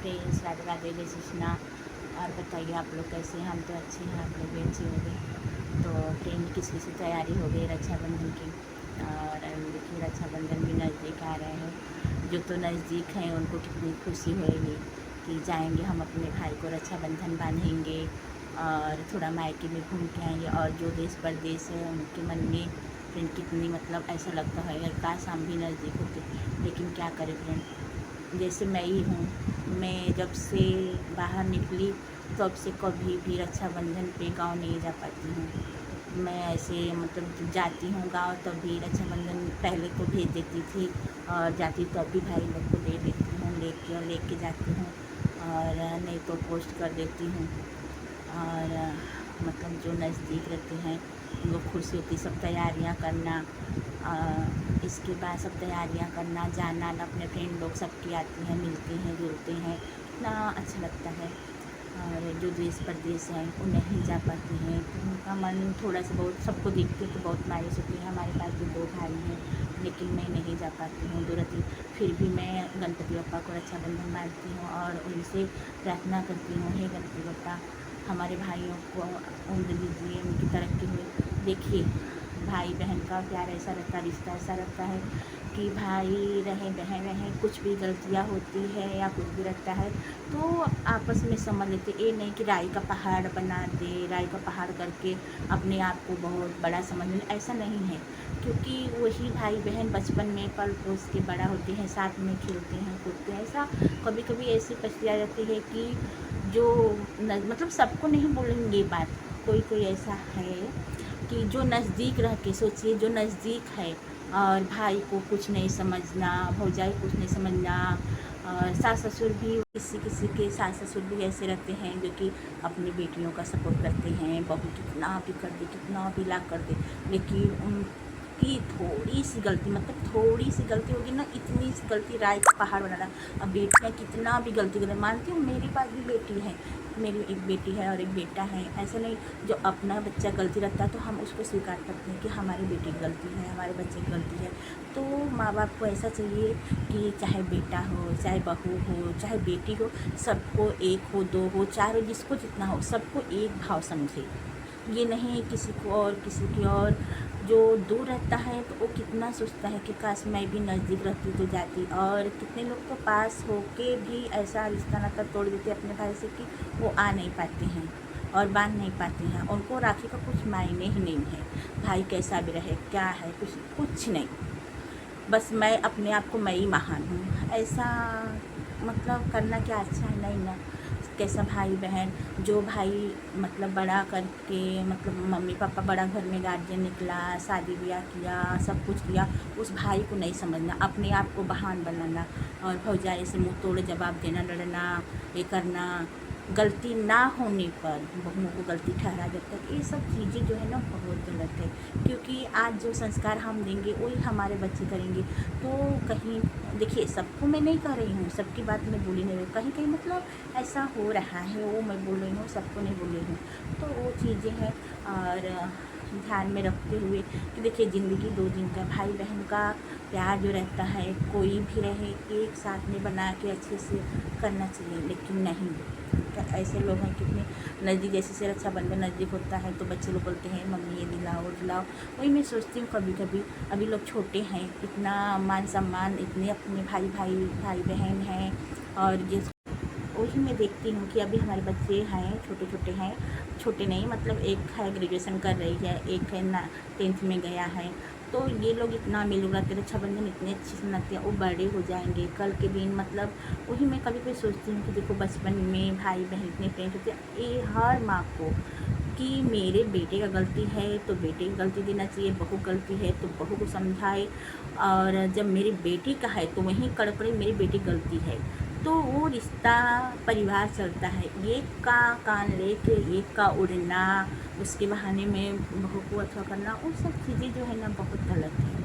Friends, Radhe Radhe, जय श्री कृष्णा। और बताइए आप लोग कैसे हैं? हम तो अच्छे हैं, आप लोग भी अच्छे होंगे। तो फ्रेंड, किस किस की तैयारी हो गई रक्षाबंधन की। और देखिए रक्षाबंधन भी नज़दीक आ रहे हैं। जो तो नज़दीक हैं उनको कितनी खुशी होएगी कि जाएंगे हम अपने भाई को रक्षाबंधन बांधेंगे और थोड़ा मायके में घूम के आएंगे। और जो देश परदेश है उनके मन में फ्रेंड कितनी मतलब ऐसा लगता है काश हम भी नज़दीक होते। लेकिन क्या करें फ्रेंड, जैसे मैं ही हूँ, मैं जब से बाहर निकली तब से कभी भी रक्षाबंधन पे गांव नहीं जा पाती हूँ। मैं ऐसे मतलब जाती हूँ गांव तब भी रक्षाबंधन पहले तो भेज देती थी और जाती तब भी भाई लोग को दे देती हूँ, लेके जाती हूँ और नहीं तो पोस्ट कर देती हूँ। और मतलब जो नज़दीक रहते हैं उनको खुशी होती, सब तैयारियाँ करना। इसके बाद सब तैयारियाँ करना, जाना, अपने फ्रेंड लोग सबकी आती हैं, मिलते हैं, जुलते हैं, इतना अच्छा लगता है। और जो देश परदेश हैं वो नहीं जा पाते हैं तो उनका मन थोड़ा सा बहुत, सबको देखते तो बहुत मायूस होती है। हमारे पास भी 2 भाई हैं लेकिन मैं नहीं जा पाती हूँ दूर रहती। फिर भी मैं गणपति बप्पा को रक्षाबंधन बांधती हूँ और उनसे प्रार्थना करती हूँ, हे गणपति बप्पा हमारे भाइयों को उम्र दीजिए, उनकी तरक्की हुई। देखिए भाई बहन का प्यार ऐसा रहता है, रिश्ता ऐसा रहता है कि भाई रहें बहन रहें, कुछ भी गलतियाँ होती है या कुछ भी रहता है तो आपस में समझ लेते। ये नहीं कि राई का पहाड़ बना दे, राई का पहाड़ करके अपने आप को बहुत बड़ा समझ लें, ऐसा नहीं है। क्योंकि वही भाई बहन बचपन में पल पोस के बड़ा होते हैं, साथ में खेलते हैं, कूदते हैं। ऐसा कभी कभी ऐसी परिस्थिति आ जाती है कि जो मतलब सबको नहीं बोलेंगे ये बात, कोई कोई ऐसा है कि जो नज़दीक रह के, सोचिए जो नज़दीक है और भाई को कुछ नहीं समझना, भौजाई कुछ नहीं समझना। और सास ससुर भी, किसी किसी के सास ससुर भी ऐसे रहते हैं जो कि अपनी बेटियों का सपोर्ट करते हैं, बहू कितना भी कर दे, कितना भी ला कर दे, लेकिन उनकी थोड़ी सी गलती, मतलब थोड़ी सी गलती होगी ना, इतनी सी गलती राय का पहाड़ बनाना। अब बेटियाँ कितना भी गलती करें, मानती हूँ मेरे पास भी बेटी है, मेरी एक बेटी है और एक बेटा है। ऐसा नहीं, जो अपना बच्चा गलती रखता है तो हम उसको स्वीकार करते हैं कि हमारी बेटी की गलती है, हमारे बच्चे की गलती है। तो माँ बाप को ऐसा चाहिए कि चाहे बेटा हो, चाहे बहू हो, चाहे बेटी हो, सबको एक हो, 2 हो, 4 हो, जिसको जितना हो, सबको एक भाव समझे। ये नहीं किसी को और किसी की और। जो दूर रहता है तो वो कितना सोचता है कि काश मैं भी नज़दीक रहती तो जाती। और कितने लोग तो पास होके भी ऐसा रिश्ता नाता तोड़ देते अपने भाई से कि वो आ नहीं पाते हैं और बांध नहीं पाते हैं। उनको राखी का कुछ मायने ही नहीं है, भाई कैसा भी रहे, क्या है, कुछ नहीं, बस मैं अपने आप को मैं ही महान हूँ, ऐसा मतलब करना क्या अच्छा है? नहीं ना। कैसा भाई बहन, जो भाई मतलब बड़ा करके, मतलब मम्मी पापा बड़ा घर में गार्जियन निकला, शादी ब्याह किया, सब कुछ किया, उस भाई को नहीं समझना, अपने आप को बहान बनाना और भौजाई से मुँह तोड़ जवाब देना, लड़ना, ये करना, गलती ना होने पर बहुओं को गलती ठहरा देता है। ये सब चीज़ें जो है ना बहुत गलत है। क्योंकि आज जो संस्कार हम देंगे वही हमारे बच्चे करेंगे। तो कहीं देखिए, सबको मैं नहीं कह रही हूँ, सबकी बात मैं बोली नहीं रही, कहीं कहीं मतलब ऐसा हो रहा है, वो मैं बोल रही हूँ, सबको नहीं बोल रही हूँ। तो वो चीज़ें हैं और ध्यान में रखते हुए कि देखिए ज़िंदगी 2 दिन का, भाई बहन का प्यार जो रहता है कोई भी रहे एक साथ में बना के अच्छे से करना चाहिए। लेकिन नहीं, ऐसे लोग हैं कितने नज़दीक, जैसे से रक्षाबंधन नज़दीक होता है तो बच्चे लोग बोलते हैं मम्मी ये दिलाओ वो दिलाओ। वही मैं सोचती हूँ कभी कभी, अभी लोग छोटे हैं, इतना मान सम्मान, इतने अपने भाई बहन हैं और ये वही मैं देखती हूँ कि अभी हमारे बच्चे हैं, छोटे छोटे हैं, छोटे नहीं मतलब एक है ग्रेजुएशन कर रही है, एक है ना 10th में गया है। तो ये लोग इतना मिल रहा के रक्षाबंधन इतने अच्छे से मनाते हैं, वो बड़े हो जाएंगे कल के दिन। मतलब वही मैं कभी कभी सोचती हूँ कि देखो बचपन में भाई बहन इतने प्रेम होते हैं, ये हर माँ को कि मेरे बेटे का गलती है तो बेटे की गलती देना चाहिए, बहू गलती है तो बहू को समझाए। और जब मेरी बेटी का है तो वहीं कड़कड़े मेरी बेटी गलती है, तो वो रिश्ता परिवार चलता है। एक का कान लेके एक का उड़ना, उसके बहाने में बहू को अच्छा करना, वो सब चीज़ें जो है ना बहुत गलत है।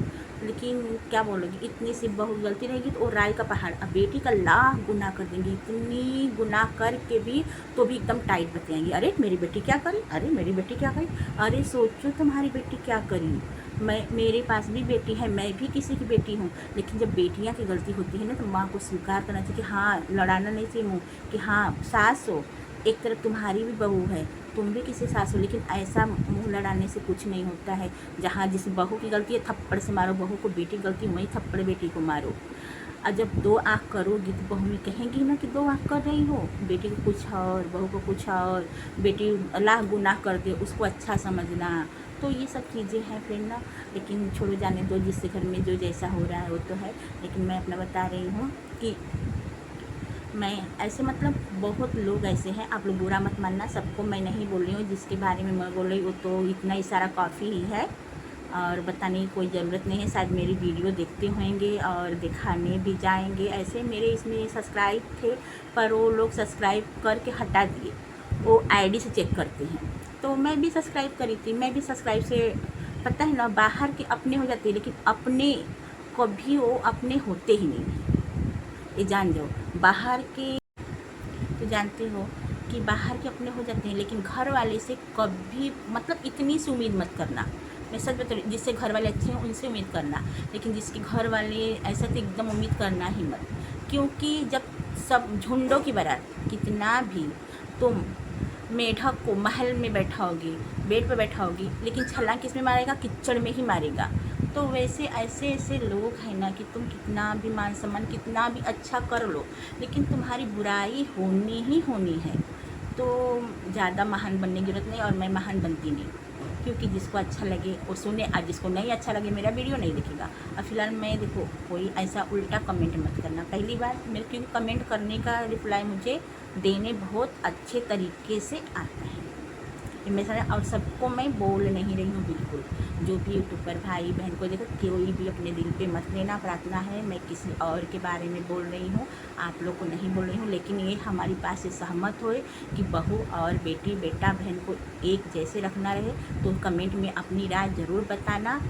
लेकिन क्या बोलोगी, इतनी सी बहू गलती रहेगी तो वो राय का पहाड़, अब बेटी का लाख गुना कर देंगी, इतनी गुना करके भी तो भी एकदम टाइट बतियाएंगी, अरे मेरी बेटी क्या करी, अरे मेरी बेटी क्या करी, अरे सोचो तुम्हारी बेटी क्या करी। मैं, मेरे पास भी बेटी है, मैं भी किसी की बेटी हूँ, लेकिन जब बेटियाँ की गलती होती है ना तो माँ को स्वीकार करना चाहिए कि हाँ, लड़ाना नहीं चाहिए मुँह कि हाँ सास हो, एक तरफ तुम्हारी भी बहू है, तुम भी किसी सास हो, लेकिन ऐसा मुँह लड़ाने से कुछ नहीं होता है। जहाँ जिस बहू की गलती है थप्पड़ से मारो बहू को, बेटी गलती वहीं थप्पड़ बेटी को मारो। और जब दो आँख करोगी तो बहू में कहेंगी ना कि दो आँख कर रही हो, बेटी को कुछ और बहू को कुछ और, बेटी अल्लाह गुनाह कर दे उसको अच्छा समझना। तो ये सब चीज़ें हैं फ्रेंड ना, लेकिन छोड़ो जाने दो, जिससे घर में जो जैसा हो रहा है वो तो है। लेकिन मैं अपना बता रही हूँ कि मैं ऐसे मतलब बहुत लोग ऐसे हैं, आप लोग बुरा मत मानना, सबको मैं नहीं बोल रही हूँ, जिसके बारे में मैं बोल रही हूँ तो इतना इशारा काफ़ी ही है और बताने की कोई ज़रूरत नहीं है। शायद मेरी वीडियो देखते होंगे और दिखाने भी जाएंगे, ऐसे मेरे इसमें सब्सक्राइब थे पर वो लोग सब्सक्राइब करके हटा दिए, वो आईडी से चेक करते हैं। तो मैं भी सब्सक्राइब करी थी, मैं भी सब्सक्राइब से, पता है ना, बाहर के अपने हो जाते हैं लेकिन अपने कभी वो अपने होते ही नहीं हैं, ये जान जाओ। बाहर के तो जानते हो कि बाहर के अपने हो जाते हैं, लेकिन घर वाले से कभी मतलब इतनी सी उम्मीद मत करना। मैं सच बता रही हूँ, जिससे घर वाले अच्छे हैं उनसे उम्मीद करना, लेकिन जिसके घर वाले ऐसा तो एकदम उम्मीद करना ही मत। क्योंकि जब सब झुंडों की बारात, कितना भी तुम मेढक को महल में बैठाओगी, बेड पर बैठाओगी, लेकिन छलांग किस में मारेगा, कीचड़ में ही मारेगा। तो वैसे ऐसे ऐसे लोग हैं ना कि तुम कितना भी मान सम्मान कितना भी अच्छा कर लो, लेकिन तुम्हारी बुराई होनी ही होनी है। तो ज़्यादा महान बनने की जरूरत नहीं, और मैं महान बनती नहीं, क्योंकि जिसको अच्छा लगे वो सुने, और जिसको नहीं अच्छा लगे मेरा वीडियो नहीं देखेगा। और फिलहाल मैं देखो, कोई ऐसा उल्टा कमेंट मत करना। पहली बार मेरे, क्योंकि कमेंट करने का रिप्लाई मुझे देने बहुत अच्छे तरीके से आता है, मैं सारा, और सबको मैं बोल नहीं रही हूँ बिल्कुल। जो भी यूट्यूबर भाई बहन को देखो, कोई भी अपने दिल पे मत लेना, प्रार्थना है, मैं किसी और के बारे में बोल रही हूँ, आप लोग को नहीं बोल रही हूँ। लेकिन ये हमारी बात से सहमत होए कि बहू और बेटी, बेटा बहन को एक जैसे रखना रहे, तो कमेंट में अपनी राय ज़रूर बताना,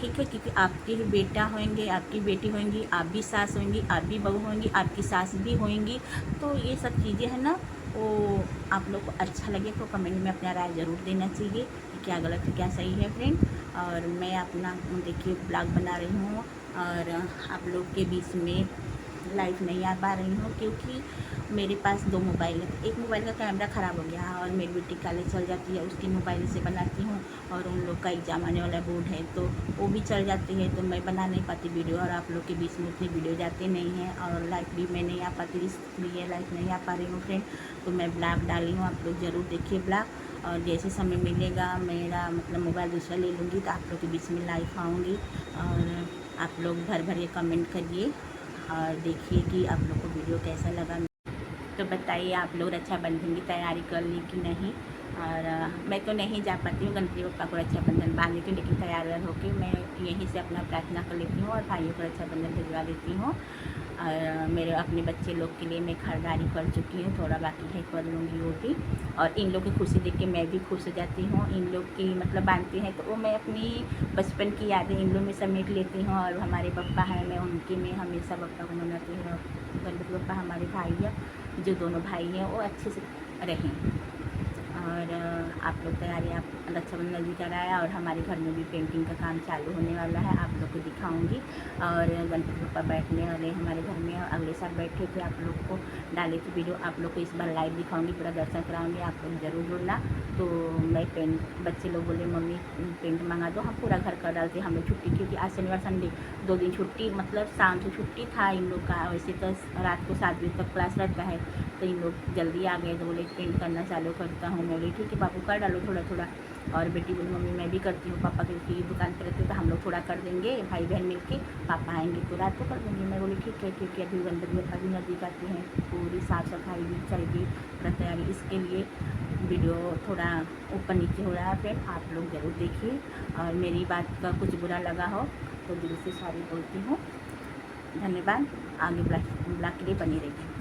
ठीक है। क्योंकि आपके भी बेटा होंगे, आपकी बेटी होंगी, आप भी सास होंगी, आप भी बहू होंगी, आपकी सास भी होंगी। तो ये सब चीज़ें हैं ना, वो आप लोग को अच्छा लगे तो कमेंट में अपना राय ज़रूर देना चाहिए कि क्या गलत है क्या सही है फ्रेंड। और मैं अपना देखिए ब्लॉग बना रही हूँ और आप लोग के बीच में लाइव नहीं आ पा रही हूँ, क्योंकि मेरे पास दो मोबाइल है। एक मोबाइल का कैमरा ख़राब हो गया और मेरी बेटी कॉलेज चल जाती है, उसकी मोबाइल से बनाती हूँ, और उन लोग का एग्ज़ाम आने वाला बोर्ड है तो वो भी चल जाती है, तो मैं बना नहीं पाती वीडियो, और आप लोग के बीच में उतनी वीडियो जाते नहीं हैं, और लाइव भी मैं नहीं आ पाती, इसलिए लाइव नहीं आ पा रही हूँ फ्रेंड। तो मैं ब्लॉग डाली हूँ, आप लोग ज़रूर देखिए ब्लॉग, और जैसे समय मिलेगा मेरा मतलब मोबाइल दूसरा ले लूँगी तो आप लोग के बीच में लाइव आऊँगी, और आप लोग भर भर ये कमेंट करिए और देखिए कि आप लोग को वीडियो कैसा लगा। तो बताइए आप लोग रक्षाबंधन की तैयारी कर ली कि नहीं। और मैं तो नहीं जा पाती हूँ गणपति बप्पा को रक्षाबंधन बांध लेती हूँ, लेकिन तैयार व्यार होकर मैं यहीं से अपना प्रार्थना कर लेती हूँ और भाइयों को रक्षाबंधन भिजवा देती हूँ। और मेरे अपने बच्चे लोग के लिए मैं खरीदारी कर चुकी हूँ, थोड़ा बाकी है, कर लूँगी वो भी। और इन लोग की खुशी देख के मैं भी खुश हो जाती हूँ। इन लोग की मतलब बांधती हैं तो वो मैं अपनी बचपन की यादें इन लोग में समेट लेती हूँ। और हमारे पप्पा हैं, मैं उनके में हमेशा पप्पा को मनाती हूँ। गणपति बप्पा हमारे भाई हैं, जो दोनों भाई हैं वो अच्छे से रहें। और आप लोग तैयारी, आप रक्षाबंधन नज़दीक आ रहा है और हमारे घर में भी पेंटिंग का काम चालू होने वाला है, आप लोग को दिखाऊंगी। और गणपति बप्पा बैठने वाले हमारे घर में, और अगले साल बैठे थे, आप लोग को डाले थे वीडियो, आप लोग को इस बार लाइव दिखाऊंगी, पूरा दर्शन कराऊंगी, आप लोग ज़रूर जुड़ना। तो मैं पेंट, बच्चे लोग बोले मम्मी पेंट मंगा दो, हम पूरा घर कर डालते, हम लोग छुट्टी, क्योंकि आज शनिवार संडे 2 दिन छुट्टी, मतलब शाम से छुट्टी था इन लोग का, वैसे तो रात को 7 बजे तक क्लास रहता है, तो इन लोग जल्दी आ गए, तो बोले पेंट करना चालू करता हूँ। मैं बोली ठीक है बाबू कर डालो थोड़ा थोड़ा। और बेटी बोली मम्मी मैं भी करती हूँ, पापा क्योंकि दुकान पर रहते तो हम लोग थोड़ा कर देंगे, भाई बहन मिलके, पापा आएंगे तो रात को कर देंगे। मैं बोली ठीक है, क्योंकि अभी गणपति बप्पा भी नज़दीक आते हैं, पूरी साफ़ सफाई भी चाहिए, पूरा तैयारी, इसके लिए वीडियो थोड़ा ऊपर नीचे हो रहा है फ्रेंड, आप लोग ज़रूर देखिए। और मेरी बात का कुछ बुरा लगा हो तो दिल से सॉरी बोलती हूँ। धन्यवाद, आगे ब्लॉग के लिए बनी रहिए।